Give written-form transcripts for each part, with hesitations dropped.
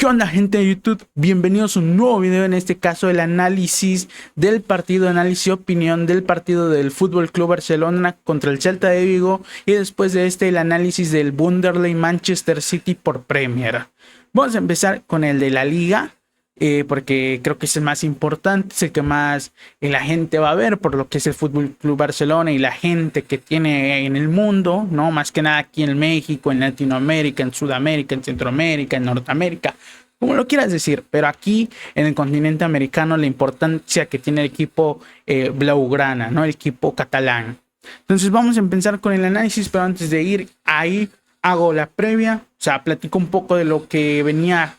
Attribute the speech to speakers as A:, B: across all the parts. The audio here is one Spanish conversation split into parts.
A: ¿Qué onda, gente de YouTube? Bienvenidos a un nuevo video, en este caso el análisis del partido, análisis y opinión del partido del Fútbol Club Barcelona contra el Celta de Vigo, y después de este el análisis del Burnley Manchester City por Premier. Vamos a empezar con el de la Liga, porque creo que es el más importante, es el que más la gente va a ver por lo que es el Fútbol Club Barcelona y la gente que tiene en el mundo, ¿no? Más que nada aquí en México, en Latinoamérica, en Sudamérica, en Centroamérica, en Norteamérica, como lo quieras decir, pero aquí en el continente americano la importancia que tiene el equipo blaugrana, ¿no? El equipo catalán. Entonces vamos a empezar con el análisis, pero antes de ir ahí hago la previa, o sea, platico un poco de lo que venía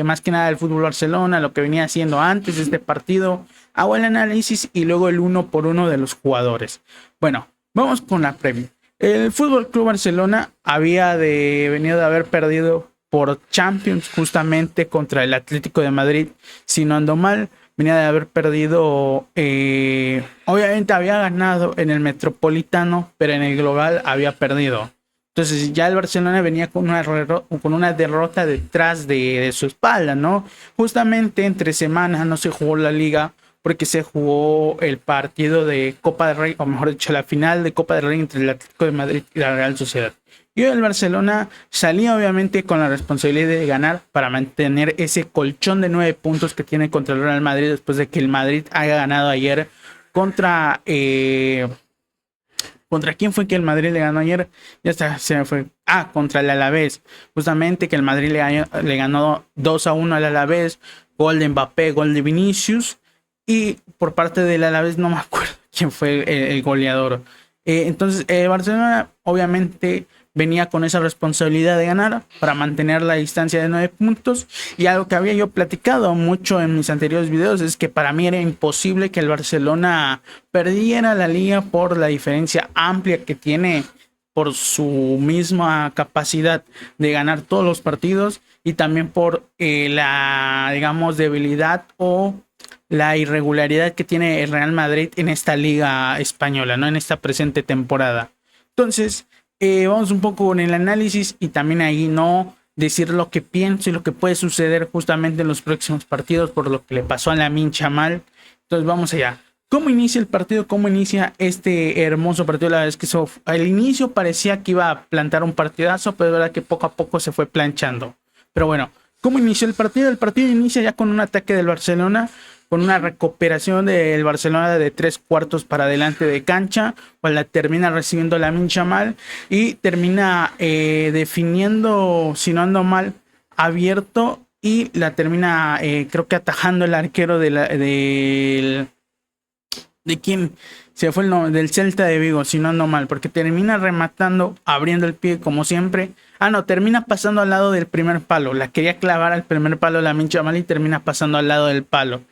A: más que nada del Fútbol Barcelona, lo que venía haciendo antes de este partido, hago el análisis y luego el uno por uno de los jugadores. Bueno, vamos con la previa. El Fútbol Club Barcelona venido de haber perdido por Champions justamente contra el Atlético de Madrid, si no ando mal. Venía de haber perdido, obviamente había ganado en el Metropolitano, pero en el global había perdido. Entonces ya el Barcelona venía con una derrota detrás de su espalda, ¿no? Justamente entre semanas no se jugó la Liga porque se jugó el partido de Copa del Rey, o mejor dicho, la final de Copa del Rey entre el Atlético de Madrid y la Real Sociedad. Y el Barcelona salía obviamente con la responsabilidad de ganar para mantener ese colchón de 9 puntos que tiene contra el Real Madrid después de que el Madrid haya ganado ayer contra... ¿Contra quién fue que el Madrid le ganó ayer? Ya está, se me fue. Contra el Alavés. Justamente que el Madrid le ganó 2-1 al Alavés. Gol de Mbappé, gol de Vinicius. Y por parte del Alavés no me acuerdo quién fue el goleador. Entonces Barcelona obviamente venía con esa responsabilidad de ganar para mantener la distancia de 9 puntos. Y algo que había yo platicado mucho en mis anteriores videos es que para mí era imposible que el Barcelona perdiera la liga por la diferencia amplia que tiene, por su misma capacidad de ganar todos los partidos y también por la, digamos, debilidad o la irregularidad que tiene el Real Madrid en esta liga española, ¿no? En esta presente temporada. Entonces, vamos un poco con el análisis y también ahí no decir lo que pienso y lo que puede suceder justamente en los próximos partidos por lo que le pasó a Lamine Yamal. Entonces vamos allá. ¿Cómo inicia el partido? ¿Cómo inicia este hermoso partido? La verdad es que al inicio parecía que iba a plantar un partidazo, pero es verdad que poco a poco se fue planchando. Pero bueno, ¿cómo inició el partido? El partido inicia ya con un ataque del Barcelona, con una recuperación del Barcelona de 3/4 para adelante de cancha, cual la termina recibiendo Lamine Yamal y termina definiendo, si no ando mal, abierto, y la termina creo que atajando el arquero ¿de quién? Se fue el nombre, del Celta de Vigo, si no ando mal, porque termina rematando, abriendo el pie como siempre. Termina pasando al lado del primer palo. La quería clavar al primer palo Lamine Yamal y termina pasando al lado del palo.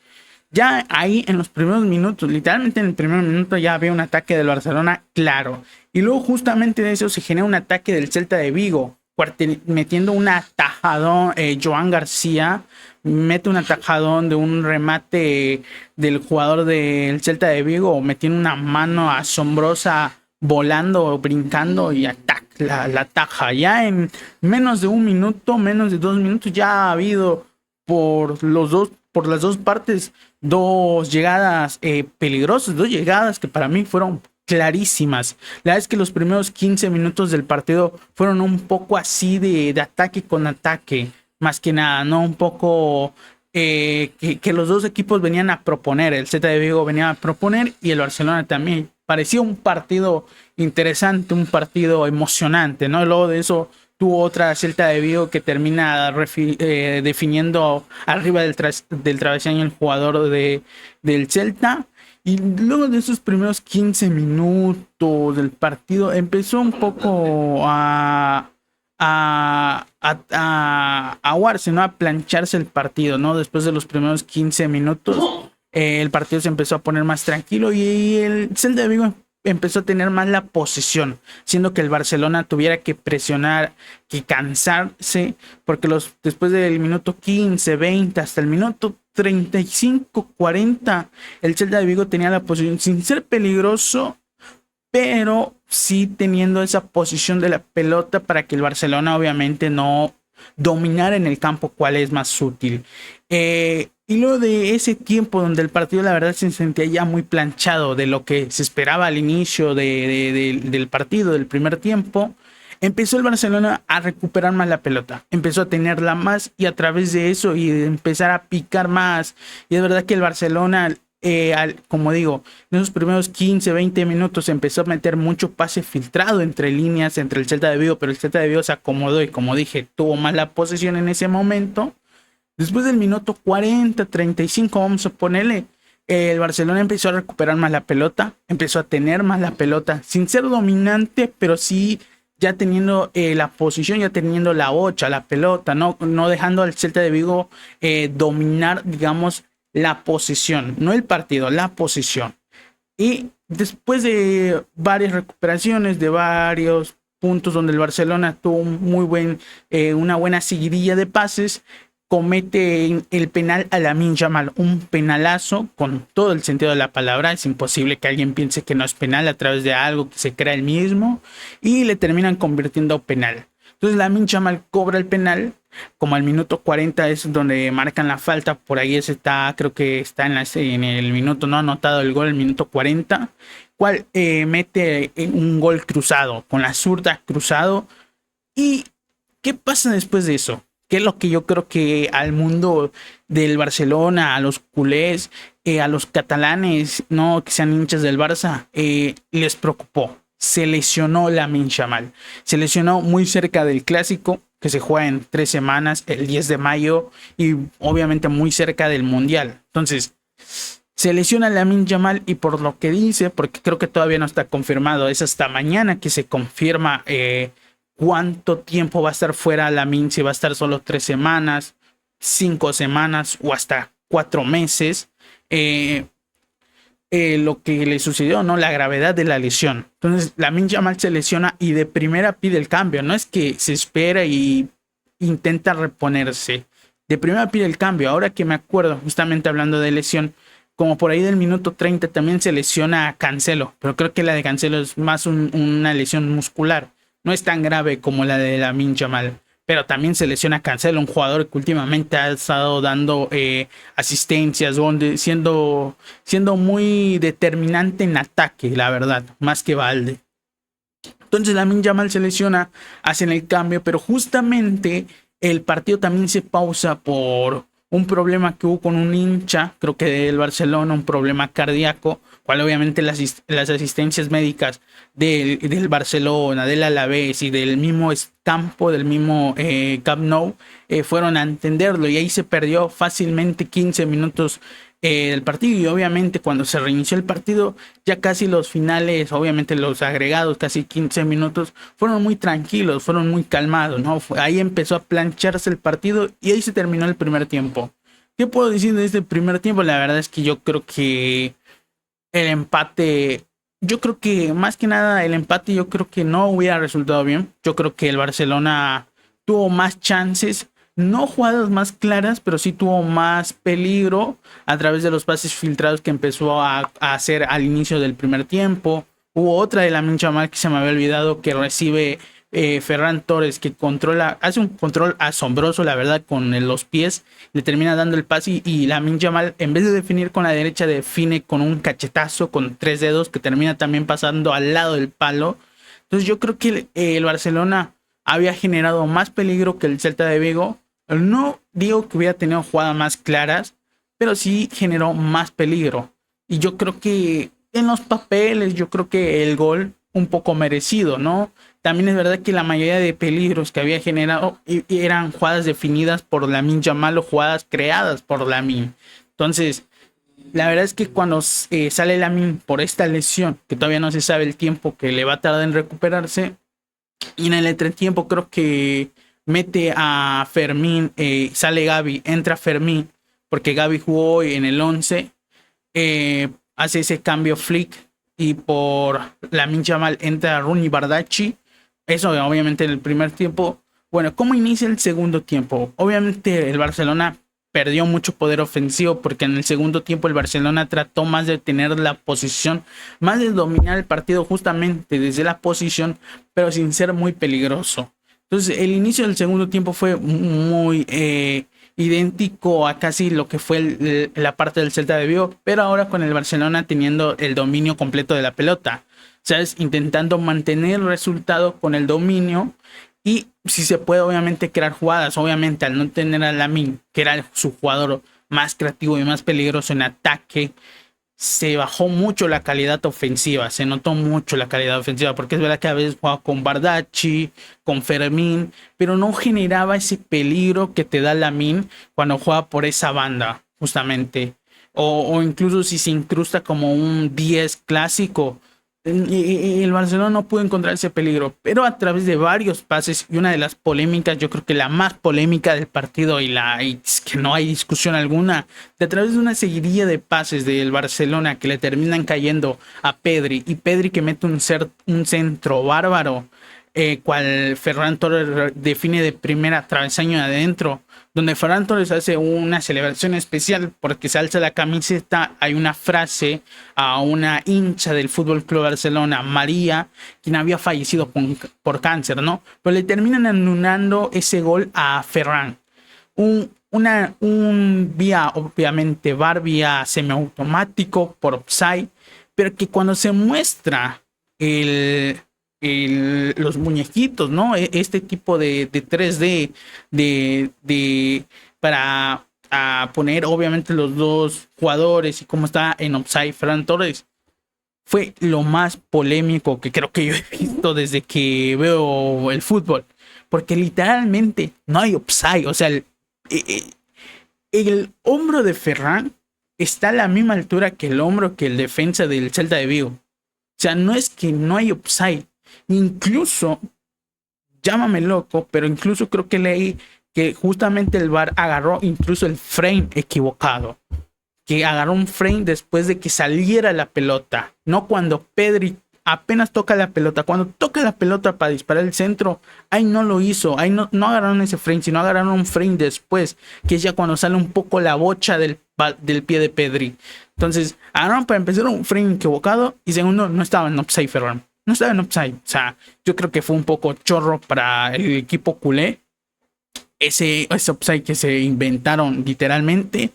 A: Ya ahí en los primeros minutos, literalmente en el primer minuto ya había un ataque del Barcelona claro. Y luego justamente de eso se genera un ataque del Celta de Vigo, metiendo un atajadón. Joan García mete un atajadón de un remate del jugador del Celta de Vigo, metiendo una mano asombrosa, volando, brincando, y la ataja. Ya en menos de un minuto, menos de 2 minutos, ya ha habido por las dos partes dos llegadas peligrosas, dos llegadas que para mí fueron clarísimas. La verdad es que los primeros 15 minutos del partido fueron un poco así de ataque con ataque, más que nada, ¿no? Un poco que los dos equipos venían a proponer. El Celta de Vigo venía a proponer y el Barcelona también. Parecía un partido interesante, un partido emocionante, ¿no? Y luego de eso tuvo otra Celta de Vigo que termina definiendo arriba del travesaño el jugador del Celta. Y luego de esos primeros 15 minutos del partido empezó un poco a aguarse, ¿no? A plancharse el partido, ¿no? Después de los primeros 15 minutos el partido se empezó a poner más tranquilo y el Celta de Vigo empezó a tener más la posesión, siendo que el Barcelona tuviera que presionar, que cansarse, porque después del minuto 15, 20, hasta el minuto 35, 40, el Celta de Vigo tenía la posesión sin ser peligroso, pero sí teniendo esa posición de la pelota para que el Barcelona obviamente no dominar en el campo cuál es más útil. Y luego de ese tiempo donde el partido la verdad se sentía ya muy planchado de lo que se esperaba al inicio del partido, del primer tiempo, empezó el Barcelona a recuperar más la pelota, empezó a tenerla más y a través de eso y de empezar a picar más. Y es verdad que el Barcelona, como digo, en esos primeros 15, 20 minutos empezó a meter mucho pase filtrado entre líneas, entre el Celta de Vigo, pero el Celta de Vigo se acomodó y como dije, tuvo más la posesión en ese momento. Después del minuto 40, 35, vamos a ponerle, el Barcelona empezó a recuperar más la pelota, empezó a tener más la pelota, sin ser dominante, pero sí ya teniendo la posición, ya teniendo la bocha, la pelota, no dejando al Celta de Vigo dominar, digamos, la posición, no el partido, la posición. Y después de varias recuperaciones, de varios puntos donde el Barcelona tuvo una buena seguidilla de pases, comete el penal a Lamine Yamal, un penalazo con todo el sentido de la palabra. Es imposible que alguien piense que no es penal a través de algo que se crea él mismo y le terminan convirtiendo penal. Entonces Lamine Yamal cobra el penal, como al minuto 40 es donde marcan la falta, por ahí creo que está en el minuto no anotado el gol, el minuto 40, cual mete un gol cruzado, con la zurda cruzado. ¿Y qué pasa después de eso? Que es lo que yo creo que al mundo del Barcelona, a los culés, a los catalanes, no que sean hinchas del Barça, les preocupó. Se lesionó Lamine Yamal. Se lesionó muy cerca del clásico, que se juega en 3 semanas, el 10 de mayo, y obviamente muy cerca del Mundial. Entonces, se lesiona Lamine Yamal y por lo que dice, porque creo que todavía no está confirmado, es hasta mañana que se confirma cuánto tiempo va a estar fuera Lamine, si va a estar solo 3 semanas, 5 semanas o hasta 4 meses. Lo que le sucedió, ¿no? La gravedad de la lesión. Entonces, Lamine Yamal se lesiona y de primera pide el cambio. No es que se espera y intenta reponerse. De primera pide el cambio. Ahora que me acuerdo, justamente hablando de lesión, como por ahí del minuto 30 también se lesiona a Cancelo. Pero creo que la de Cancelo es más una lesión muscular. No es tan grave como la de Lamine Yamal. Pero también se lesiona a Cancelo, un jugador que últimamente ha estado dando asistencias, siendo muy determinante en ataque, la verdad, más que Balde. Entonces Lamine Yamal se lesiona, hacen el cambio, pero justamente el partido también se pausa por un problema que hubo con un hincha, creo que del Barcelona, un problema cardíaco, cual obviamente las asistencias médicas del Barcelona, del Alavés y del mismo campo, del mismo Camp Nou, fueron a entenderlo y ahí se perdió fácilmente 15 minutos del partido. Y obviamente cuando se reinició el partido, ya casi los finales, obviamente los agregados, casi 15 minutos, fueron muy tranquilos, fueron muy calmados, ¿no? Ahí empezó a plancharse el partido y ahí se terminó el primer tiempo. ¿Qué puedo decir de este primer tiempo? La verdad es que yo creo que el empate, yo creo que más que nada el empate, yo creo que no hubiera resultado bien. Yo creo que el Barcelona tuvo más chances, no jugadas más claras, pero sí tuvo más peligro a través de los pases filtrados que empezó a hacer al inicio del primer tiempo. Hubo otra de Lamine Yamal que se me había olvidado, que recibe Ferran Torres, que hace un control asombroso, la verdad, con los pies, le termina dando el pase y Lamine Yamal, en vez de definir con la derecha, define con un cachetazo con 3 dedos que termina también pasando al lado del palo. Entonces yo creo que el Barcelona había generado más peligro que el Celta de Vigo. No digo que hubiera tenido jugadas más claras, pero sí generó más peligro. Y yo creo que en los papeles, yo creo que el gol un poco merecido, ¿no? También es verdad que la mayoría de peligros que había generado eran jugadas definidas por Lamine Yamal o jugadas creadas por Lamine. Entonces, la verdad es que cuando sale Lamine por esta lesión, que todavía no se sabe el tiempo que le va a tardar en recuperarse, y en el entretiempo creo que mete a Fermín, sale Gavi, entra Fermín, porque Gavi jugó hoy en el 11, hace ese cambio Flick y por Lamine Yamal entra Rooney Bardacci. Eso obviamente en el primer tiempo. Bueno, ¿cómo inicia el segundo tiempo? Obviamente el Barcelona perdió mucho poder ofensivo porque en el segundo tiempo el Barcelona trató más de tener la posición, más de dominar el partido justamente desde la posición, pero sin ser muy peligroso. Entonces el inicio del segundo tiempo fue muy idéntico a casi lo que fue la parte del Celta de Vigo, pero ahora con el Barcelona teniendo el dominio completo de la pelota, ¿sabes? Intentando mantener el resultado con el dominio y si se puede obviamente crear jugadas, obviamente al no tener a Lamine, que era su jugador más creativo y más peligroso en ataque, se bajó mucho la calidad ofensiva, se notó mucho la calidad ofensiva, porque es verdad que a veces jugaba con Bardacci, con Fermín, pero no generaba ese peligro que te da Lamine cuando juega por esa banda, justamente. O incluso si se incrusta como un 10 clásico, el Barcelona no pudo encontrar ese peligro, pero a través de varios pases y una de las polémicas, yo creo que la más polémica del partido y es que no hay discusión alguna, de a través de una seguidilla de pases del Barcelona que le terminan cayendo a Pedri y Pedri que mete un centro bárbaro, cual Ferran Torres define de primera travesaño de adentro, donde Ferran Torres hace una celebración especial porque se alza la camiseta. Hay una frase a una hincha del Fútbol Club Barcelona, María, quien había fallecido por cáncer, ¿no? Pero le terminan anulando ese gol a Ferran. Un vía, obviamente, VAR, vía semiautomático por offside, pero que cuando se muestra los muñequitos, ¿no? Este tipo de 3D para poner obviamente los dos jugadores y cómo está en offside Ferran Torres, fue lo más polémico que creo que yo he visto desde que veo el fútbol, porque literalmente no hay offside. O sea, el hombro de Ferran está a la misma altura que el hombro que el defensa del Celta de Vigo. O sea, no es que no hay offside. Incluso, llámame loco, pero incluso creo que leí que justamente el VAR agarró incluso el frame equivocado. Que agarró un frame después de que saliera la pelota. No cuando Pedri apenas toca la pelota. Cuando toca la pelota para disparar el centro, ahí no lo hizo. Ahí no agarraron ese frame, sino agarraron un frame después, que es ya cuando sale un poco la bocha del pie de Pedri. Entonces, agarraron para empezar un frame equivocado y segundo, no estaba en offside Ferran. No estaba en offside. O sea, yo creo que fue un poco chorro para el equipo culé. Ese offside que se inventaron literalmente.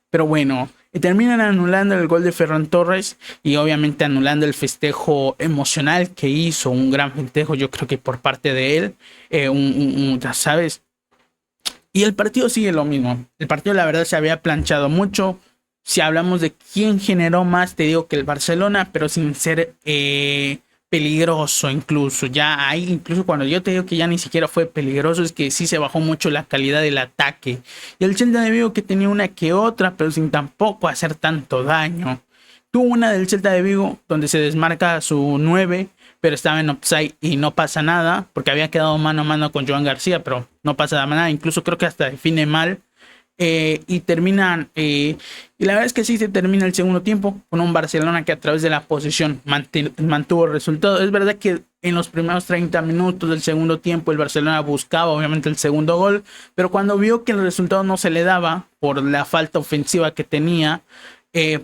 A: Pero bueno, terminan anulando el gol de Ferran Torres y obviamente anulando el festejo emocional que hizo. Un gran festejo, yo creo que por parte de él. ¿Sabes? Y el partido sigue lo mismo. El partido, la verdad, se había planchado mucho. Si hablamos de quién generó más, te digo que el Barcelona, pero sin ser peligroso incluso. Ya ahí, incluso cuando yo te digo que ya ni siquiera fue peligroso, es que sí se bajó mucho la calidad del ataque. Y el Celta de Vigo, que tenía una que otra, pero sin tampoco hacer tanto daño. Tuvo una del Celta de Vigo donde se desmarca su 9, pero estaba en offside y no pasa nada, porque había quedado mano a mano con Joan García, pero no pasa nada. Incluso creo que hasta define mal. Y terminan, y la verdad es que sí se termina el segundo tiempo con un Barcelona que a través de la posesión mantuvo el resultado. Es verdad que en los primeros 30 minutos del segundo tiempo el Barcelona buscaba obviamente el segundo gol, pero cuando vio que el resultado no se le daba por la falta ofensiva que tenía,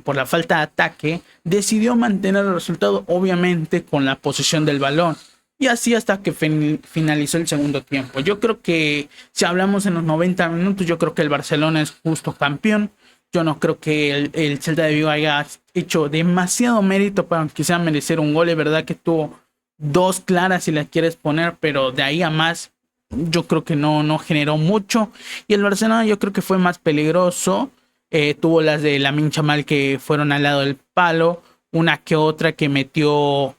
A: por la falta de ataque, decidió mantener el resultado obviamente con la posesión del balón. Y así hasta que finalizó el segundo tiempo. Yo creo que si hablamos en los 90 minutos, yo creo que el Barcelona es justo campeón. Yo no creo que el Celta de Vigo haya hecho demasiado mérito para quizá merecer un gol. Es verdad que tuvo dos claras si las quieres poner, pero de ahí a más yo creo que no generó mucho. Y el Barcelona yo creo que fue más peligroso. Tuvo las de Lamine Yamal que fueron al lado del palo. Una que otra que metió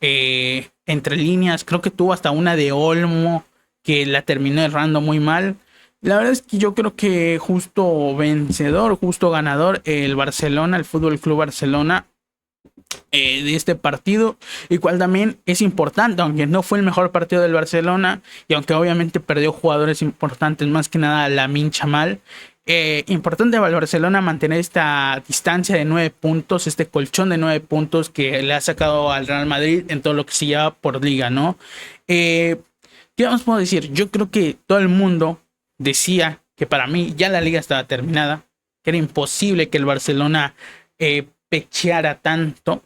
A: entre líneas. Creo que tuvo hasta una de Olmo que la terminó errando muy mal. La verdad es que yo creo que justo vencedor, justo ganador, el Barcelona, el Fútbol Club Barcelona, de este partido, y cual también es importante, aunque no fue el mejor partido del Barcelona y aunque obviamente perdió jugadores importantes, más que nada Lamine Yamal. Importante para el Barcelona mantener esta distancia de 9 puntos, este colchón de 9 puntos que le ha sacado al Real Madrid en todo lo que se lleva por liga, ¿no? ¿Qué más puedo decir? Yo creo que todo el mundo decía que para mí ya la liga estaba terminada, que era imposible que el Barcelona pecheara tanto,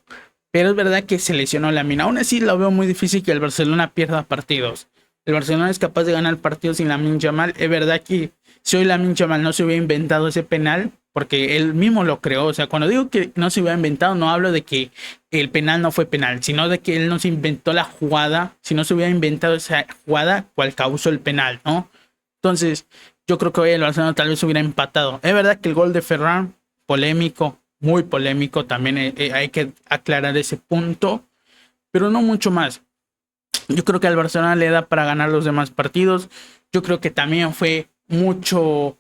A: pero es verdad que se lesionó Lamine. Aún así lo veo muy difícil que el Barcelona pierda partidos. El Barcelona es capaz de ganar partidos sin Lamine Yamal. Es verdad que si hoy Lamine Yamal no se hubiera inventado ese penal, porque él mismo lo creó, o sea, cuando digo que no se hubiera inventado, no hablo de que el penal no fue penal, sino de que él no se inventó la jugada, si no se hubiera inventado esa jugada, cual causó el penal, ¿no? Entonces, yo creo que hoy el Barcelona tal vez hubiera empatado. Es verdad que el gol de Ferran, polémico, muy polémico, también hay que aclarar ese punto, pero no mucho más. Yo creo que al Barcelona le da para ganar los demás partidos. Yo creo que también fue muchas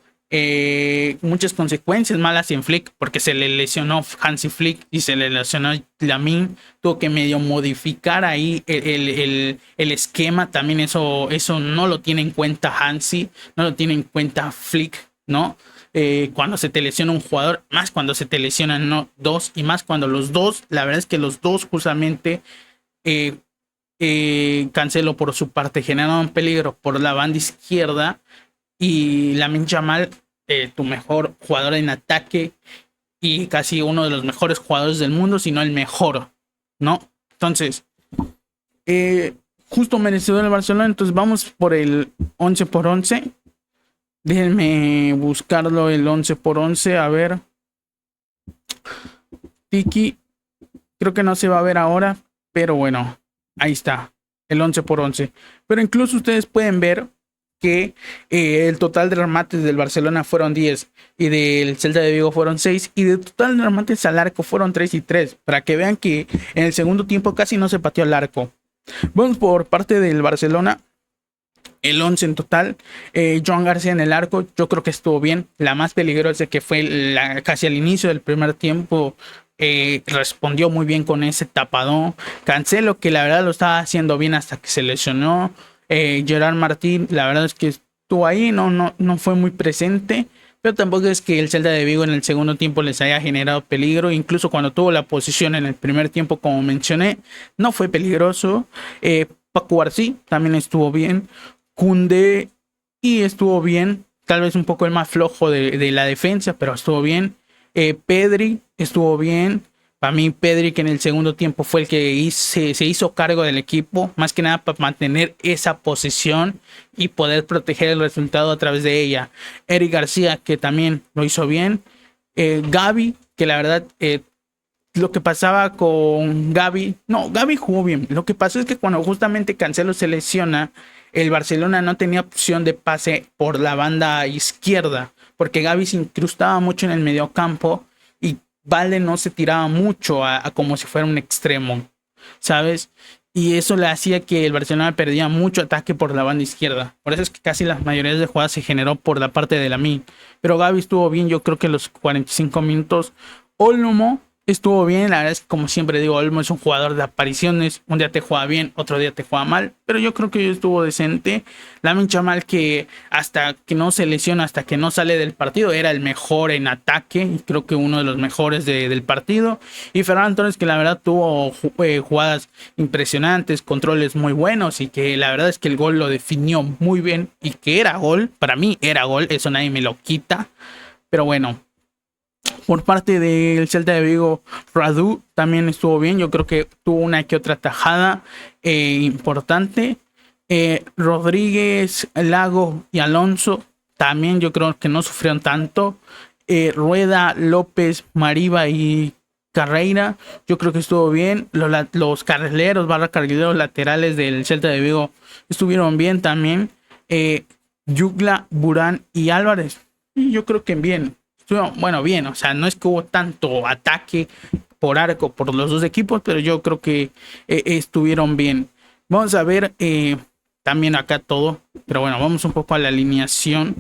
A: consecuencias malas en Flick, porque se le lesionó Hansi Flick y se le lesionó Lamine. Tuvo que medio modificar ahí el esquema. También eso no lo tiene en cuenta Hansi, no lo tiene en cuenta Flick, ¿no? Cuando se te lesiona un jugador, más cuando se te lesionan dos, y más cuando los dos, la verdad es que los dos justamente Cancelo por su parte generaron peligro por la banda izquierda, y Lamine Yamal, tu mejor jugador en ataque y casi uno de los mejores jugadores del mundo, si no el mejor, ¿no? Entonces, justo merecedor el Barcelona. Entonces vamos por el 11 por 11. Déjenme buscarlo, el 11 por 11. A ver. Tiki. Creo que no se va a ver ahora, pero bueno, ahí está. El 11 por 11. Pero incluso ustedes pueden ver que el total de remates del Barcelona fueron 10 y del Celta de Vigo fueron 6, y del total de remates al arco fueron 3 y 3, para que vean que en el segundo tiempo casi no se pateó al arco. Vamos por parte del Barcelona. El 11 en total. Joan García en el arco, yo creo que estuvo bien. La más peligrosa, que fue casi al inicio del primer tiempo, respondió muy bien con ese tapadón. Cancelo, que la verdad lo estaba haciendo bien hasta que se lesionó. Gerard Martín, la verdad es que estuvo ahí, no fue muy presente, pero tampoco es que el Celta de Vigo en el segundo tiempo les haya generado peligro. Incluso cuando tuvo la posición en el primer tiempo, como mencioné, no fue peligroso. Paco García también estuvo bien. Koundé y estuvo bien, tal vez un poco el más flojo de la defensa, pero estuvo bien. Pedri estuvo bien. Para mí, Pedri, que en el segundo tiempo fue el que se hizo cargo del equipo, más que nada para mantener esa posición y poder proteger el resultado a través de ella. Eric García, que también lo hizo bien. Gavi, que la verdad, lo que pasaba con Gavi jugó bien. Lo que pasó es que cuando justamente Cancelo se lesiona, el Barcelona no tenía opción de pase por la banda izquierda, porque Gavi se incrustaba mucho en el mediocampo y Valde no se tiraba mucho a como si fuera un extremo, ¿sabes? Y eso le hacía que el Barcelona perdía mucho ataque por la banda izquierda. Por eso es que casi la mayoría de jugadas se generó por la parte de Lamine. Pero Gavi estuvo bien, yo creo que los 45 minutos. Olmo estuvo bien, la verdad es que, como siempre digo, Olmo es un jugador de apariciones. Un día te juega bien, otro día te juega mal, pero yo creo que estuvo decente. Lamine Yamal, que hasta que no se lesiona, hasta que no sale del partido, era el mejor en ataque, y creo que uno de los mejores del partido. Y Ferran Torres, que la verdad tuvo jugadas impresionantes, controles muy buenos, y que la verdad es que el gol lo definió muy bien, y que era gol, para mí era gol, eso nadie me lo quita. Pero bueno, por parte del Celta de Vigo, Radu también estuvo bien. Yo creo que tuvo una que otra tajada importante. Rodríguez, Lago y Alonso también yo creo que no sufrieron tanto. Rueda, López, Mariba y Carreira, yo creo que estuvo bien. Los carrileros laterales del Celta de Vigo estuvieron bien también. Yugla, Burán y Álvarez, yo creo que bien. Bueno, bien, o sea, no es que hubo tanto ataque por arco por los dos equipos, pero yo creo que estuvieron bien. Vamos a ver también acá todo, pero bueno, vamos un poco a la alineación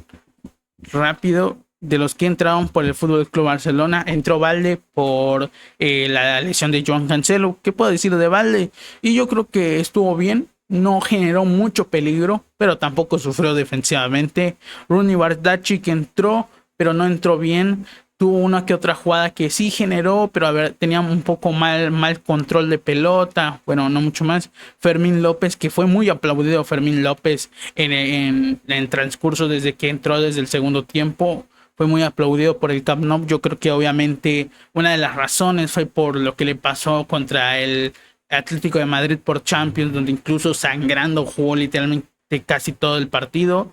A: rápido de los que entraron por el Fútbol Club Barcelona. Entró Valde por la lesión de Joan Cancelo. ¿Qué puedo decir de Valde? Y yo creo que estuvo bien. No generó mucho peligro, pero tampoco sufrió defensivamente. Rooney Bardghji, que entró, pero no entró bien. Tuvo una que otra jugada que sí generó, pero a ver, tenía un poco mal control de pelota. Bueno, no mucho más. Fermín López, que fue muy aplaudido Fermín López en transcurso desde que entró desde el segundo tiempo. Fue muy aplaudido por el Camp Nou. Yo creo que obviamente una de las razones fue por lo que le pasó contra el Atlético de Madrid por Champions, donde incluso sangrando jugó literalmente prácticamente casi todo el partido.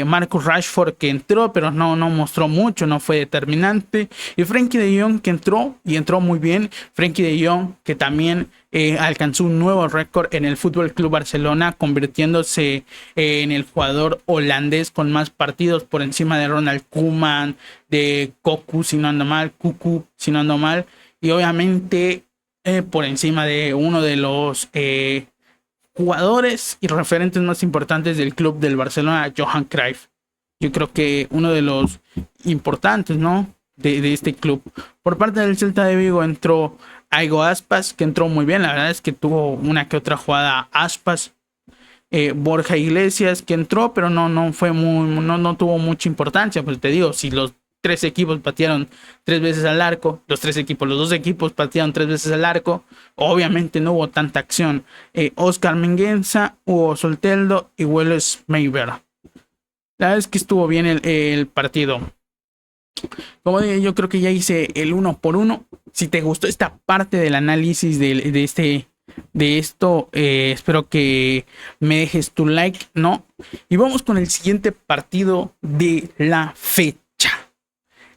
A: Marcus Rashford, que entró pero no mostró mucho, no fue determinante, y Frenkie de Jong, que entró y entró muy bien. Frenkie de Jong, que también alcanzó un nuevo récord en el Fútbol Club Barcelona, convirtiéndose en el jugador holandés con más partidos por encima de Ronald Koeman, de Cocu si no ando mal, y obviamente por encima de uno de los jugadores y referentes más importantes del club del Barcelona, Johan Cruyff. Yo creo que uno de los importantes, ¿no? De este club. Por parte del Celta de Vigo entró Aigo Aspas, que entró muy bien. La verdad es que tuvo una que otra jugada Aspas. Borja Iglesias, que entró, pero no tuvo mucha importancia. Pues te digo, si los tres equipos patearon 3 veces al arco, los dos equipos patearon 3 veces al arco, obviamente no hubo tanta acción. Oscar Mingueza, Hugo Solteldo y Welles Mayber. La verdad es que estuvo bien el partido. Como dije, yo creo que ya hice el 1 por 1. Si te gustó esta parte del análisis de esto, espero que me dejes tu like, ¿no? Y vamos con el siguiente partido de la fecha.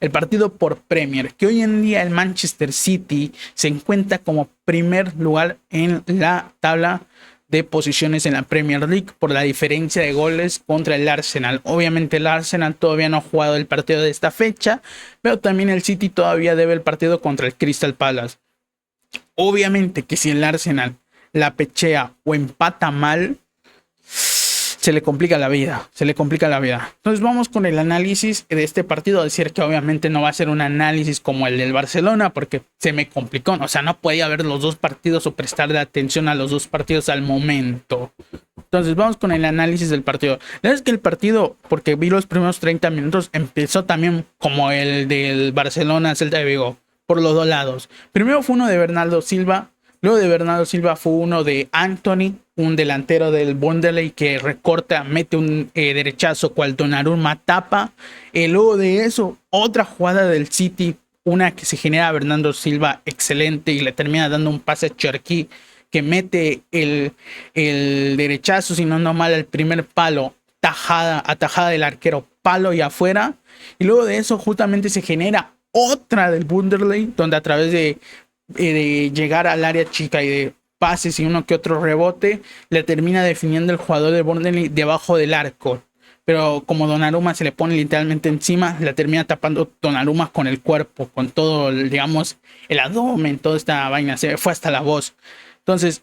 A: El partido por Premier, que hoy en día el Manchester City se encuentra como primer lugar en la tabla de posiciones en la Premier League por la diferencia de goles contra el Arsenal. Obviamente el Arsenal todavía no ha jugado el partido de esta fecha, pero también el City todavía debe el partido contra el Crystal Palace. Obviamente que si el Arsenal la pechea o empata mal, se le complica la vida. Entonces vamos con el análisis de este partido. Decir que obviamente no va a ser un análisis como el del Barcelona, porque se me complicó. O sea, no podía ver los dos partidos o prestarle atención a los dos partidos al momento. Entonces vamos con el análisis del partido. La verdad es que el partido, porque vi los primeros 30 minutos, empezó también como el del Barcelona Celta de Vigo, por los dos lados. Primero fue uno de Bernardo Silva. Luego de Bernardo Silva fue uno de Anthony, un delantero del Burnley que recorta, mete un derechazo cual Donnarumma tapa. Luego de eso, otra jugada del City, una que se genera a Bernardo Silva excelente y le termina dando un pase a Cherki que mete el derechazo, si no ando mal, al primer palo, atajada del arquero, palo y afuera. Y luego de eso justamente se genera otra del Burnley, donde a través de llegar al área chica y de pases y uno que otro rebote, le termina definiendo el jugador de Burnley debajo del arco. Pero como Donnarumma se le pone literalmente encima, la termina tapando Donnarumma con el cuerpo, con todo, digamos, el abdomen, toda esta vaina, se fue hasta la voz. Entonces,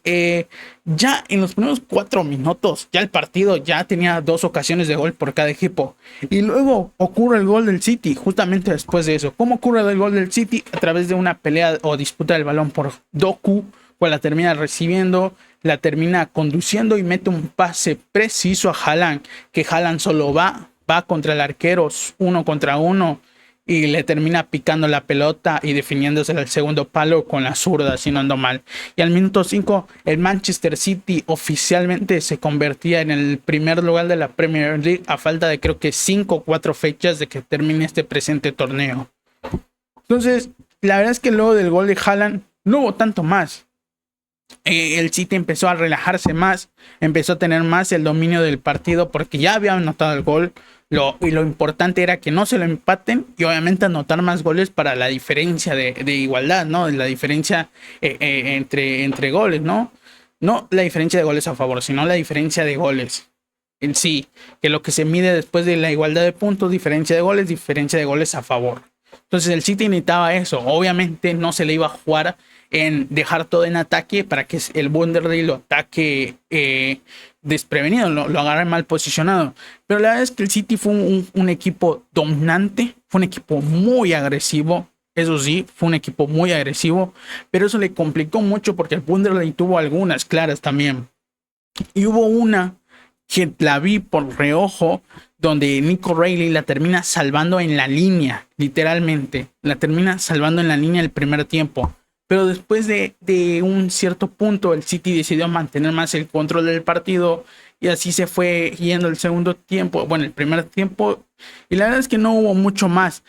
A: ya en los primeros 4 minutos, ya el partido ya tenía 2 ocasiones de gol por cada equipo. Y luego ocurre el gol del City, justamente después de eso. ¿Cómo ocurre el gol del City? A través de una pelea o disputa del balón por Doku, pues la termina recibiendo, la termina conduciendo y mete un pase preciso a Haaland, que Haaland solo va contra el arquero 1 contra 1. Y le termina picando la pelota y definiéndose al segundo palo con la zurda, si no ando mal. Y al minuto 5, el Manchester City oficialmente se convertía en el primer lugar de la Premier League a falta de creo que 5 o 4 fechas de que termine este presente torneo. Entonces, la verdad es que luego del gol de Haaland no hubo tanto más. El City empezó a relajarse más, empezó a tener más el dominio del partido porque ya había anotado el gol. Y lo importante era que no se lo empaten y obviamente anotar más goles para la diferencia de igualdad, ¿no? La diferencia entre goles, ¿no? No la diferencia de goles a favor, sino la diferencia de goles en sí. Que lo que se mide después de la igualdad de puntos, diferencia de goles a favor. Entonces el City necesitaba eso. Obviamente no se le iba a jugar en dejar todo en ataque para que el Burnley lo ataque desprevenido, lo agarre mal posicionado. Pero la verdad es que el City fue un equipo dominante, fue un equipo muy agresivo. Eso sí, fue un equipo muy agresivo, pero eso le complicó mucho porque el Burnley tuvo algunas claras también. Y hubo una que la vi por reojo, donde Nico Reilly la termina salvando en la línea, literalmente. La termina salvando en la línea el primer tiempo. Pero después de un cierto punto, el City decidió mantener más el control del partido. Y así se fue yendo el segundo tiempo. Bueno, el primer tiempo. Y la verdad es que no hubo mucho más.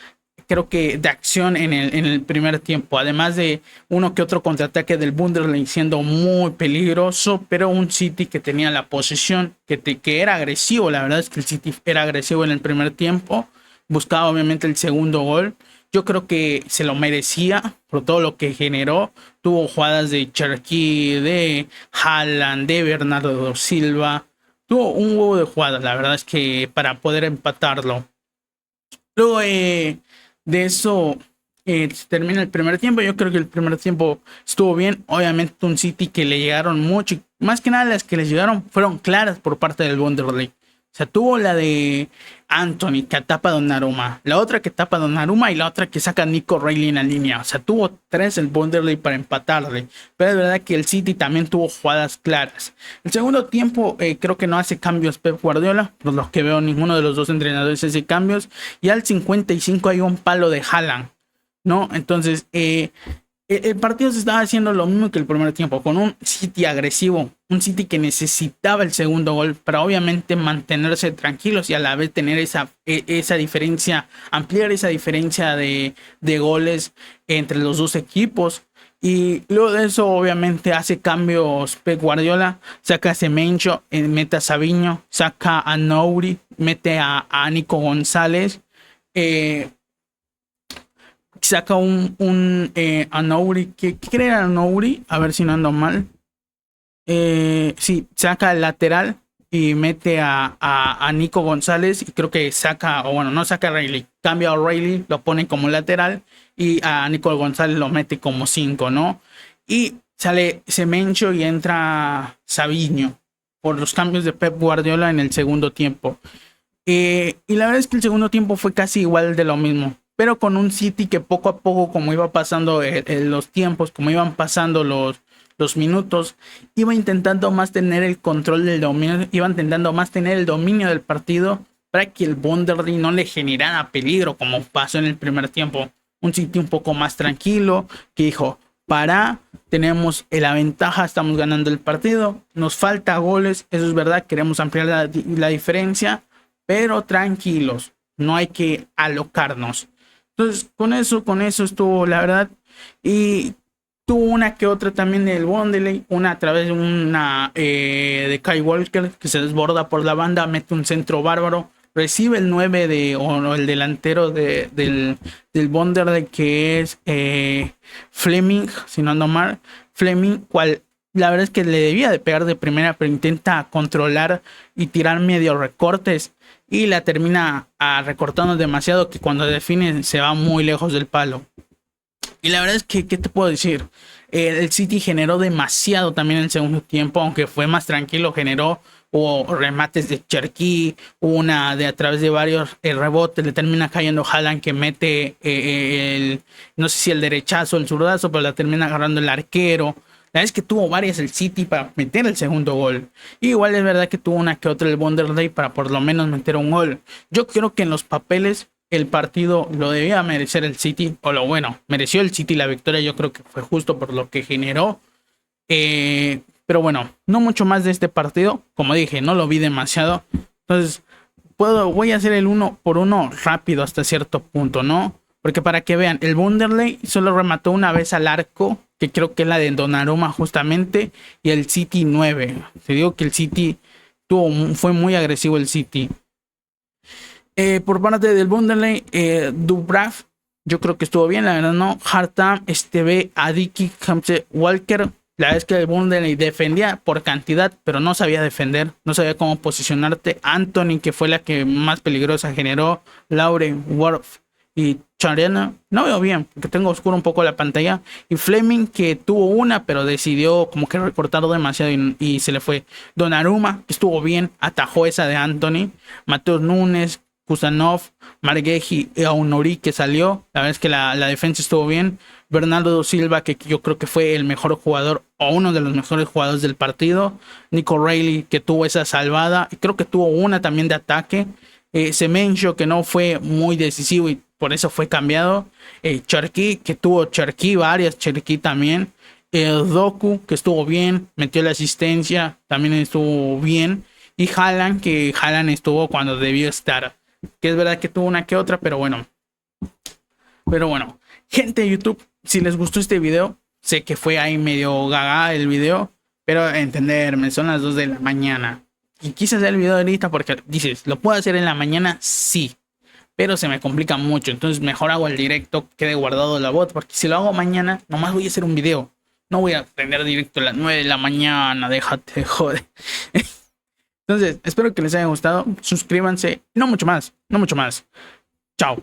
A: creo que de acción en el primer tiempo, además de uno que otro contraataque del Bundesliga siendo muy peligroso, pero un City que tenía la posesión, que era agresivo. La verdad es que el City era agresivo en el primer tiempo, buscaba obviamente el segundo gol. Yo creo que se lo merecía por todo lo que generó. Tuvo jugadas de Cherki, de Haaland, de Bernardo Silva. Tuvo un huevo de jugadas, la verdad es que para poder empatarlo. Luego de eso termina el primer tiempo. Yo creo que el primer tiempo estuvo bien. Obviamente un City que le llegaron mucho. Y más que nada las que les llegaron fueron claras por parte del Bundesliga. O sea, tuvo la de Anthony que tapa a Donnarumma, la otra que tapa a Donnarumma y la otra que saca a Nico Reilly en la línea. O sea, tuvo 3 el Bundesliga para empatarle. Pero es verdad que el City también tuvo jugadas claras. El segundo tiempo creo que no hace cambios Pep Guardiola. Por lo que veo, ninguno de los dos entrenadores hace cambios. Y al 55 hay un palo de Haaland, ¿no? Entonces, el partido se estaba haciendo lo mismo que el primer tiempo, con un City agresivo, un City que necesitaba el segundo gol para obviamente mantenerse tranquilos y a la vez tener esa diferencia, ampliar esa diferencia de goles entre los dos equipos. Y luego de eso obviamente hace cambios Pep Guardiola, saca a Semenyo, mete a Savinho, saca a Nouri, mete a Nico González, saca a Nouri, ¿qué era Nouri? A ver si no ando mal. Sí, saca el lateral y mete a Nico González y creo que saca, o bueno, no saca a Reilly, cambia a Reilly, lo pone como lateral y a Nico González lo mete como 5, ¿no? Y sale Semenyo y entra Savinho por los cambios de Pep Guardiola en el segundo tiempo. Y la verdad es que el segundo tiempo fue casi igual de lo mismo, pero con un City que poco a poco, como iba pasando los tiempos, como iban pasando los minutos, iba intentando más tener el control del dominio, iba intentando más tener el dominio del partido para que el Bundesliga no le generara peligro como pasó en el primer tiempo. Un City un poco más tranquilo que dijo, tenemos la ventaja, estamos ganando el partido, nos falta goles, eso es verdad, queremos ampliar la diferencia, pero tranquilos, no hay que alocarnos. Entonces con eso estuvo la verdad. Y tuvo una que otra también del Bundesliga, una a través de una de Kyle Walker que se desborda por la banda, mete un centro bárbaro, recibe el 9 o el delantero del Bundesliga que es Fleming, si no ando mal, Fleming, cual la verdad es que le debía de pegar de primera, pero intenta controlar y tirar medio recortes y la termina recortando demasiado que cuando define se va muy lejos del palo. Y la verdad es que, ¿qué te puedo decir? El City generó demasiado también en el segundo tiempo, aunque fue más tranquilo, hubo remates de Cherki, una de a través de varios rebotes, le termina cayendo Haaland que mete no sé si el derechazo o el zurdazo, pero la termina agarrando el arquero. La verdad es que tuvo varias el City para meter el segundo gol. Y igual es verdad que tuvo una que otra el Bundesliga para por lo menos meter un gol. Yo creo que en los papeles el partido lo debía merecer el City, mereció el City la victoria, yo creo que fue justo por lo que generó. Pero bueno, no mucho más de este partido, como dije, no lo vi demasiado. Entonces, voy a hacer el 1 por 1 rápido hasta cierto punto, ¿no? Porque para que vean, el Bundesliga solo remató una vez al arco, que creo que es la de Donnarumma justamente, y el City 9. Te digo que el City fue muy agresivo el City. Por parte del Bundesliga, Dubravka, yo creo que estuvo bien, la verdad no. Hartam, Esteve, Adiki, Hamze, Walker. La verdad es que el Bundesliga defendía por cantidad, pero no sabía defender, no sabía cómo posicionarte. Anthony, que fue la que más peligrosa generó. Lauren, Worf y Charena, no veo bien, porque tengo oscuro un poco la pantalla. Y Fleming, que tuvo una, pero decidió como que recortar demasiado y se le fue. Donnarumma, que estuvo bien, atajó esa de Anthony. Mateus Nunes, Kusanov, Margueji y Aunori que salió. La verdad es que la defensa estuvo bien. Bernardo Silva, que yo creo que fue el mejor jugador o uno de los mejores jugadores del partido. Nico Reilly, que tuvo esa salvada. Y creo que tuvo una también de ataque. Semenyo, que no fue muy decisivo y por eso fue cambiado. Cherki, que tuvo varias Cherki también. Doku, que estuvo bien, metió la asistencia, también estuvo bien. Y Haaland, que Haaland estuvo cuando debió estar. Que es verdad que tuvo una que otra, pero bueno. Pero bueno, gente de YouTube, si les gustó este video, sé que fue ahí medio gaga el video, pero entenderme, son las 2 de la mañana. Y quise hacer el video ahorita porque dices, ¿lo puedo hacer en la mañana? Sí, pero se me complica mucho. Entonces mejor hago el directo, quede guardado la bot, porque si lo hago mañana, nomás voy a hacer un video. No voy a tener directo a las 9 de la mañana, déjate joder. Entonces, espero que les haya gustado. Suscríbanse, no mucho más, no mucho más. Chao.